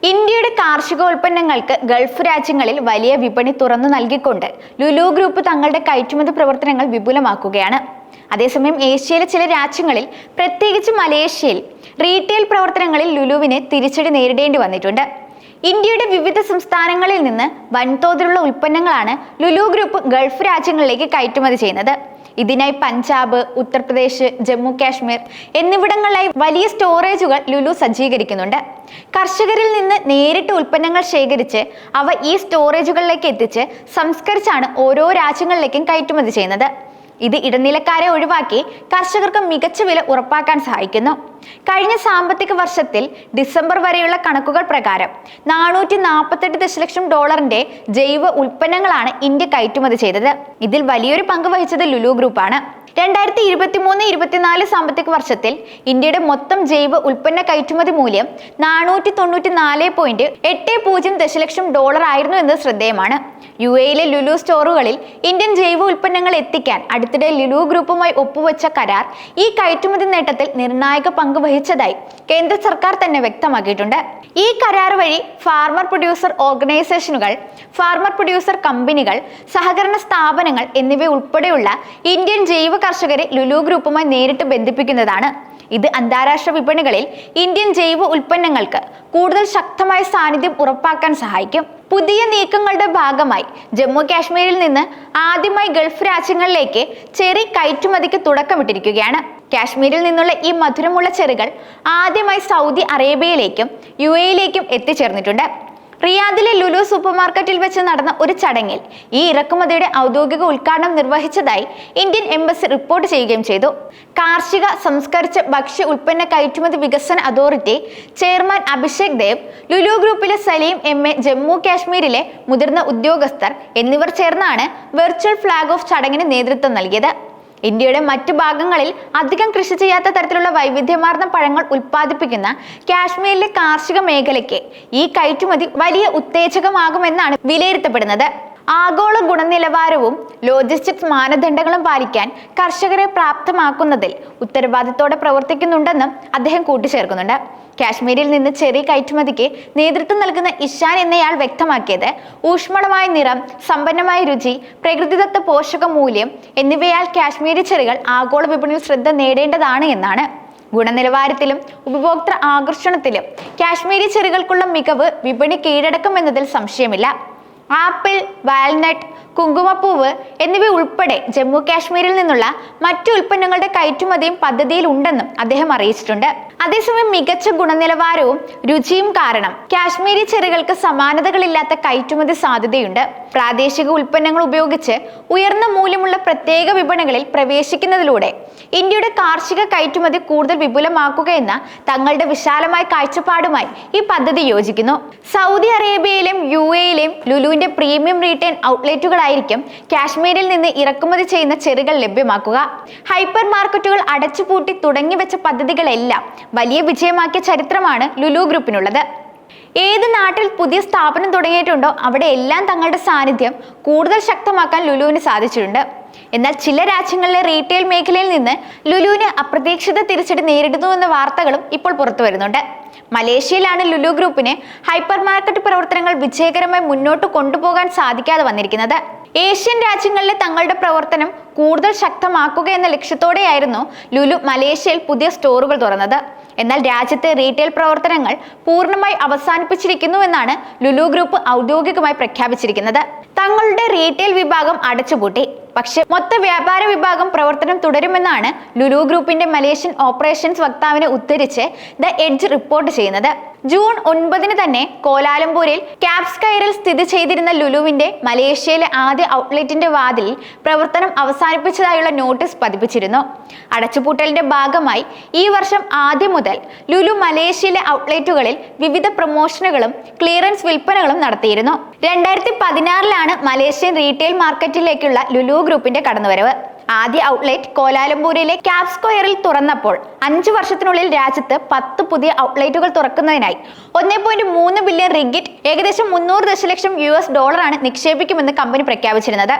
ഇന്ത്യയുടെ കാർഷികോൽപ്പന്നങ്ങൾക്ക് ഗൾഫ് രാജ്യങ്ങളിൽ വലിയ വിപണി തുറന്നു നൽകിക്കൊണ്ട് ലുലു ഗ്രൂപ്പ് തങ്ങളുടെ കയറ്റുമതി പ്രവർത്തനങ്ങൾ വിപുലമാക്കുകയാണ്. അതേസമയം ഏഷ്യയിലെ ചില രാജ്യങ്ങളിൽ, പ്രത്യേകിച്ച് മലേഷ്യയിൽ റീറ്റെയിൽ പ്രവർത്തനങ്ങളിൽ ലുലുവിന് തിരിച്ചടി നേരിടേണ്ടി വന്നിട്ടുണ്ട്. ഇന്ത്യയുടെ വിവിധ സംസ്ഥാനങ്ങളിൽ നിന്ന് വൻതോതിലുള്ള ഉൽപ്പന്നങ്ങളാണ് ലുലു ഗ്രൂപ്പ് ഗൾഫ് രാജ്യങ്ങളിലേക്ക് കയറ്റുമതി ചെയ്യുന്നത്. ഇതിനായി പഞ്ചാബ്, ഉത്തർപ്രദേശ്, ജമ്മു കാശ്മീർ എന്നിവിടങ്ങളിലായി വലിയ സ്റ്റോറേജുകൾ ലുലു സജ്ജീകരിക്കുന്നുണ്ട്. കർഷകരിൽ നിന്ന് നേരിട്ട് ഉൽപ്പന്നങ്ങൾ ശേഖരിച്ച് അവ ഈ സ്റ്റോറേജുകളിലേക്ക് എത്തിച്ച് സംസ്കരിച്ചാണ് ഓരോ രാജ്യങ്ങളിലേക്കും കയറ്റുമതി ചെയ്യുന്നത്. ഇത് ഇടനിലക്കാരെ ഒഴിവാക്കി കർഷകർക്ക് മികച്ച വില ഉറപ്പാക്കാൻ സഹായിക്കുന്നു. കഴിഞ്ഞ സാമ്പത്തിക വർഷത്തിൽ ഡിസംബർ വരെയുള്ള കണക്കുകൾ പ്രകാരം $448 ദശലക്ഷം ജൈവ ഉൽപ്പന്നങ്ങളാണ് ഇന്ത്യ കയറ്റുമതി ചെയ്തത്. ഇതിൽ വലിയൊരു പങ്ക് വഹിച്ചത് ലുലു ഗ്രൂപ്പാണ്. 2023-24 സാമ്പത്തിക വർഷത്തിൽ ഇന്ത്യയുടെ മൊത്തം ജൈവ ഉൽപ്പന്ന കയറ്റുമതി മൂല്യം $494.80 ദശലക്ഷം ആയിരുന്നു എന്നത് ശ്രദ്ധേയമാണ്. UAE-ലെ ലുലു സ്റ്റോറുകളിൽ ഇന്ത്യൻ ജൈവ ഉൽപ്പന്നങ്ങൾ എത്തിക്കാൻ അടുത്തിടെ ലുലു ഗ്രൂപ്പുമായി ഒപ്പുവെച്ച കരാർ ഈ കയറ്റുമതി നേട്ടത്തിൽ നിർണായക പങ്ക് വഹിച്ചതായി കേന്ദ്ര സർക്കാർ തന്നെ വ്യക്തമാക്കിയിട്ടുണ്ട്. ഈ കരാർ വഴി ഫാർമർ പ്രൊഡ്യൂസർ ഓർഗനൈസേഷനുകൾ, ഫാർമർ പ്രൊഡ്യൂസർ കമ്പനികൾ, സഹകരണ സ്ഥാപനങ്ങൾ എന്നിവ ഉൾപ്പെടെയുള്ള ഇന്ത്യൻ ജൈവ കർഷകരെ ലുലു ഗ്രൂപ്പുമായി നേരിട്ട് ബന്ധിപ്പിക്കുന്നതാണ്. ഇത് അന്താരാഷ്ട്ര വിപണികളിൽ ഇന്ത്യൻ ജൈവ ഉൽപ്പന്നങ്ങൾക്ക് കൂടുതൽ ശക്തമായ സാന്നിധ്യം ഉറപ്പാക്കാൻ സഹായിക്കും. പുതിയ നീക്കങ്ങളുടെ ഭാഗമായി ജമ്മു കാശ്മീരിൽ നിന്ന് ആദ്യമായി ഗൾഫ് രാജ്യങ്ങളിലേക്ക് ചെറി കയറ്റുമതിക്ക് തുടക്കമിട്ടിരിക്കുകയാണ്. കാശ്മീരിൽ നിന്നുള്ള ഈ മധുരമുള്ള ചെറികൾ ആദ്യമായി സൗദി അറേബ്യയിലേക്കും UAE-യിലേക്കും എത്തിച്ചേർന്നിട്ടുണ്ട്. റിയാദിലെ ലുലു സൂപ്പർ മാർക്കറ്റിൽ വെച്ച് നടന്ന ഒരു ചടങ്ങിൽ ഈ ഇറക്കുമതിയുടെ ഔദ്യോഗിക ഉദ്ഘാടനം നിർവഹിച്ചതായി ഇന്ത്യൻ എംബസി റിപ്പോർട്ട് ചെയ്യുകയും ചെയ്തു. കാർഷിക സംസ്കരിച്ച ഭക്ഷ്യ ഉൽപ്പന്ന കയറ്റുമതി വികസന അതോറിറ്റി ചെയർമാൻ അഭിഷേക് ദേവ്, ലുലു ഗ്രൂപ്പിലെ സലീം MA, ജമ്മു കാശ്മീരിലെ മുതിർന്ന ഉദ്യോഗസ്ഥർ എന്നിവർ ചേർന്നാണ് വെർച്വൽ ഫ്ലാഗ് ഓഫ് ചടങ്ങിന് നേതൃത്വം നൽകിയത്. ഇന്ത്യയുടെ മറ്റു ഭാഗങ്ങളിൽ അധികം കൃഷി ചെയ്യാത്ത തരത്തിലുള്ള വൈവിധ്യമാർന്ന പഴങ്ങൾ ഉൽപ്പാദിപ്പിക്കുന്ന കാശ്മീരിലെ കാർഷിക മേഖലയ്ക്ക് ഈ കയറ്റുമതി വലിയ ഉത്തേജകമാകുമെന്നാണ് വിലയിരുത്തപ്പെടുന്നത്. ആഗോള ഗുണനിലവാരവും ലോജിസ്റ്റിക്സ് മാനദണ്ഡങ്ങളും പാലിക്കാൻ കർഷകരെ പ്രാപ്തമാക്കുന്നതിൽ ഉത്തരവാദിത്തോടെ പ്രവർത്തിക്കുന്നുണ്ടെന്നും അദ്ദേഹം കൂട്ടിച്ചേർക്കുന്നുണ്ട്. കാശ്മീരിൽ നിന്ന് ചെറി കയറ്റുമതിക്ക് നേതൃത്വം നൽകുന്ന ഇഷാൻ എന്നയാൾ വ്യക്തമാക്കിയത്, ഊഷ്മളമായ നിറം, സമ്പന്നമായ രുചി, പ്രകൃതിദത്ത പോഷക മൂല്യം എന്നിവയാൽ കാശ്മീരി ചെറികൾ ആഗോള വിപണിയിൽ ശ്രദ്ധ നേടേണ്ടതാണ് എന്നാണ്. ഗുണനിലവാരത്തിലും ഉപഭോക്തൃ ആകർഷണത്തിലും കാശ്മീരി ചെറികൾക്കുള്ള മികവ് വിപണി കീഴടക്കുമെന്നതിൽ സംശയമില്ല. ആപ്പിൾ, വാൽനട്ട്, കുങ്കുമപ്പൂവ് എന്നിവ ഉൾപ്പെടെ ജമ്മു കാശ്മീരിൽ നിന്നുള്ള മറ്റു ഉൽപ്പന്നങ്ങളുടെ കയറ്റുമതിയും പദ്ധതിയിൽ ഉണ്ടെന്നും അദ്ദേഹം അറിയിച്ചിട്ടുണ്ട്. അതേസമയം മികച്ച ഗുണനിലവാരവും രുചിയും കാരണം കാശ്മീരി ചെറികൾക്ക് സമാനതകളില്ലാത്ത കയറ്റുമതി സാധ്യതയുണ്ട്. പ്രാദേശിക ഉൽപ്പന്നങ്ങൾ ഉപയോഗിച്ച് ഉയർന്ന മൂല്യമുള്ള പ്രത്യേക വിപണികളിൽ പ്രവേശിക്കുന്നതിലൂടെ ഇന്ത്യയുടെ കാർഷിക കയറ്റുമതി കൂടുതൽ വിപുലമാക്കുക എന്ന തങ്ങളുടെ വിശാലമായ കാഴ്ചപ്പാടുമായി ഈ പദ്ധതി യോജിക്കുന്നു. സൗദി അറേബ്യയിലെയും UAE-യിലെയും ലുലുവിന്റെ പ്രീമിയം റീറ്റെയിൽ ഔട്ട്ലെറ്റുകളായിരിക്കും കാശ്മീരിൽ നിന്ന് ഇറക്കുമതി ചെയ്യുന്ന ചെറികൾ ലഭ്യമാക്കുക. ഹൈപ്പർ മാർക്കറ്റുകൾ അടച്ചുപൂട്ടി തുടങ്ങിവെച്ച പദ്ധതികളെല്ലാം വലിയ വിജയമാക്കിയ ചരിത്രമാണ് ലുലു ഗ്രൂപ്പിനുള്ളത്. ഏത് നാട്ടിൽ പുതിയ സ്ഥാപനം തുടങ്ങിയിട്ടുണ്ടോ അവിടെ എല്ലാം തങ്ങളുടെ സാന്നിധ്യം കൂടുതൽ ശക്തമാക്കാൻ ലുലുവിന് സാധിച്ചിട്ടുണ്ട്. എന്നാൽ ചില രാജ്യങ്ങളിലെ റീറ്റെയിൽ മേഖലയിൽ നിന്ന് ലുലുവിന് അപ്രതീക്ഷിത തിരിച്ചടി നേരിടുന്നുവെന്ന വാർത്തകളും ഇപ്പോൾ പുറത്തു വരുന്നുണ്ട്. മലേഷ്യയിലാണ് ലുലു ഗ്രൂപ്പിന് ഹൈപ്പർ മാർക്കറ്റ് പ്രവർത്തനങ്ങൾ വിജയകരമായി മുന്നോട്ട് കൊണ്ടുപോകാൻ സാധിക്കാതെ വന്നിരിക്കുന്നത്. ഏഷ്യൻ രാജ്യങ്ങളിലെ തങ്ങളുടെ പ്രവർത്തനം കൂടുതൽ ശക്തമാക്കുക എന്ന ലക്ഷ്യത്തോടെയായിരുന്നു ലുലു മലേഷ്യയിൽ പുതിയ സ്റ്റോറുകൾ തുറന്നത്. എന്നാൽ രാജ്യത്തെ റീറ്റെയിൽ പ്രവർത്തനങ്ങൾ പൂർണ്ണമായി അവസാനിപ്പിച്ചിരിക്കുന്നുവെന്നാണ് ലുലു ഗ്രൂപ്പ് ഔദ്യോഗികമായി പ്രഖ്യാപിച്ചിരിക്കുന്നത്. തങ്ങളുടെ റീറ്റെയിൽ വിഭാഗം അടച്ചുപൂട്ടി, പക്ഷേ മൊത്ത വ്യാപാര വിഭാഗം പ്രവർത്തനം തുടരുമെന്നാണ് ലുലു ഗ്രൂപ്പിന്റെ മലേഷ്യൻ ഓപ്പറേഷൻസ് വക്താവിനെ ഉദ്ധരിച്ച് ദ എഡ്ജ് റിപ്പോർട്ട് ചെയ്യുന്നത്. ജൂൺ 9 തന്നെ കോലാലംപൂരിൽ ക്യാപ്സ്കൈറിൽ സ്ഥിതി ചെയ്തിരുന്ന ലുലുവിന്റെ മലേഷ്യയിലെ ആദ്യ ഔട്ട്ലെറ്റിന്റെ വാതിലിൽ പ്രവർത്തനം അവസാനിപ്പിച്ചതായുള്ള നോട്ടീസ് പതിപ്പിച്ചിരുന്നു. അടച്ചുപൂട്ടലിന്റെ ഭാഗമായി ഈ വർഷം ആദ്യം മുതൽ ലുലു മലേഷ്യയിലെ ഔട്ട്ലെറ്റുകളിൽ വിവിധ പ്രൊമോഷനുകളും ക്ലിയറൻസ് വിൽപ്പനകളും നടത്തിയിരുന്നു. 2016-ലാണ് മലേഷ്യൻ റീറ്റെയിൽ മാർക്കറ്റിലേക്കുള്ള ലുലു ഗ്രൂപ്പിന്റെ കടന്നുവരവ്. ആദ്യ ഔട്ട്ലെറ്റ് കോലാലംപൂരിലെ ക്യാപ്സ്കോയറിൽ തുറന്നപ്പോൾ 5 വർഷത്തിനുള്ളിൽ രാജ്യത്ത് 10 പുതിയ ഔട്ട്ലെറ്റുകൾ തുറക്കുന്നതിനായി 1.3 ബില്യൺ റിംഗിറ്റ്, ഏകദേശം $300 ദശലക്ഷം നിക്ഷേപിക്കുമെന്ന് കമ്പനി പ്രഖ്യാപിച്ചിരുന്നത്.